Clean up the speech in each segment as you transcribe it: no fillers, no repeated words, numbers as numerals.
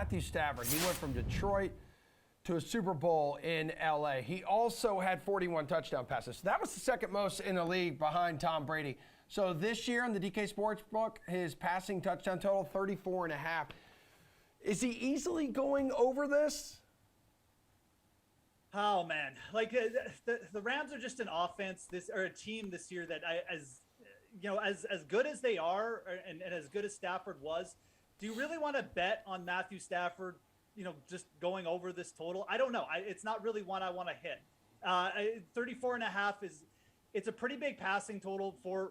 Matthew Stafford. He went from Detroit to a Super Bowl in LA. He also had 41 touchdown passes. So that was the second most in the league behind Tom Brady. So this year in the DK Sportsbook, his passing touchdown total, 34.5. Is he easily going over this? Oh man, like the Rams are just an offense or a team this year that as good as they are and as good as Stafford was, do you really want to bet on Matthew Stafford, just going over this total? I don't know. It's not really one I want to hit. 34.5 it's a pretty big passing total for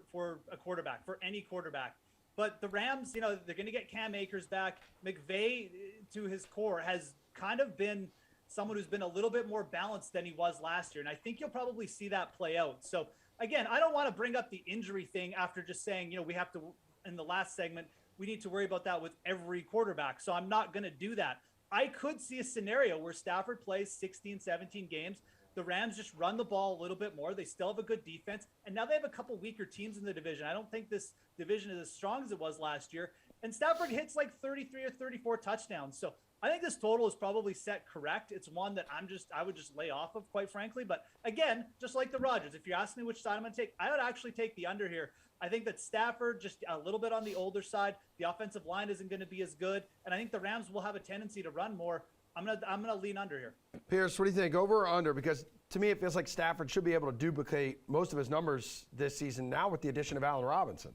a quarterback, for any quarterback. But the Rams, they're going to get Cam Akers back. McVay, to his core, has kind of been someone who's been a little bit more balanced than he was last year. And I think you'll probably see that play out. So again, I don't want to bring up the injury thing after just saying, we have to, in the last segment, we need to worry about that with every quarterback. So I'm not going to do that. I could see a scenario where Stafford plays 16, 17 games. The Rams just run the ball a little bit more. They still have a good defense. And now they have a couple weaker teams in the division. I don't think this division is as strong as it was last year. And Stafford hits like 33 or 34 touchdowns. So I think this total is probably set correct. It's one that I would just lay off of, quite frankly. But again, just like the Rodgers, if you ask me which side I'm going to take, I would actually take the under here. I think that Stafford just a little bit on the older side. The offensive line isn't going to be as good. And I think the Rams will have a tendency to run more. I'm gonna lean under here. Pierce, what do you think, over or under? Because to me, it feels like Stafford should be able to duplicate most of his numbers this season now with the addition of Allen Robinson.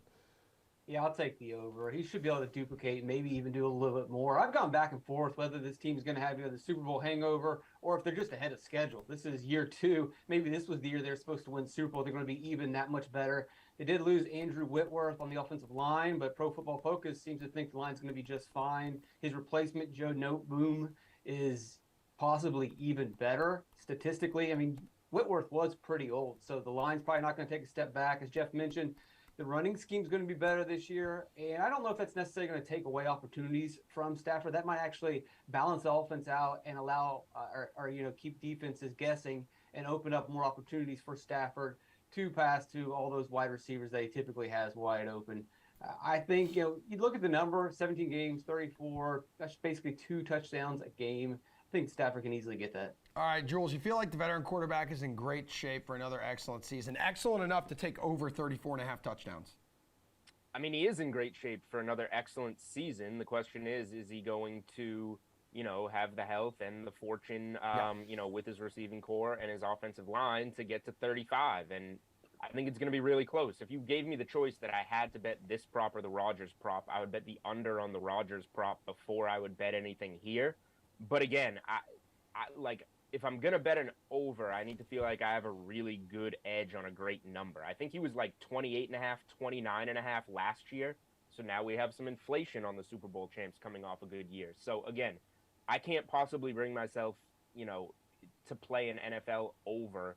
Yeah, I'll take the over. He should be able to duplicate, maybe even do a little bit more. I've gone back and forth whether this team's going to have the Super Bowl hangover or if they're just ahead of schedule. This is year 2. Maybe this was the year they're supposed to win Super Bowl. They're going to be even that much better. They did lose Andrew Whitworth on the offensive line, but Pro Football Focus seems to think the line's going to be just fine. His replacement, Joe Noteboom, is possibly even better statistically. I mean, Whitworth was pretty old, so the line's probably not going to take a step back. As Jeff mentioned, the running scheme's going to be better this year, and I don't know if that's necessarily going to take away opportunities from Stafford. That might actually balance the offense out and allow or keep defenses guessing and open up more opportunities for Stafford to pass to all those wide receivers that he typically has wide open. I think, you look at the number, 17 games, 34, that's basically 2 touchdowns a game. I think Stafford can easily get that. All right, Jules, you feel like the veteran quarterback is in great shape for another excellent season. Excellent enough to take over 34.5 touchdowns. I mean, he is in great shape for another excellent season. The question is he going to, have the health and the fortune, with his receiving core and his offensive line to get to 35? And I think it's going to be really close. If you gave me the choice that I had to bet this prop or the Rodgers prop, I would bet the under on the Rodgers prop before I would bet anything here. But again, I if I'm going to bet an over, I need to feel like I have a really good edge on a great number. I think he was like 28.5, 29.5 last year. So now we have some inflation on the Super Bowl champs coming off a good year. So again, I can't possibly bring myself, to play an NFL over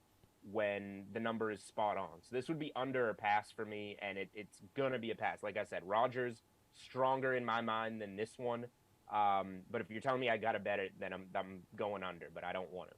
when the number is spot on. So this would be under or pass for me, and it's going to be a pass. Like I said, Rodgers stronger in my mind than this one. But if you're telling me I got to bet it, then I'm going under, but I don't want to.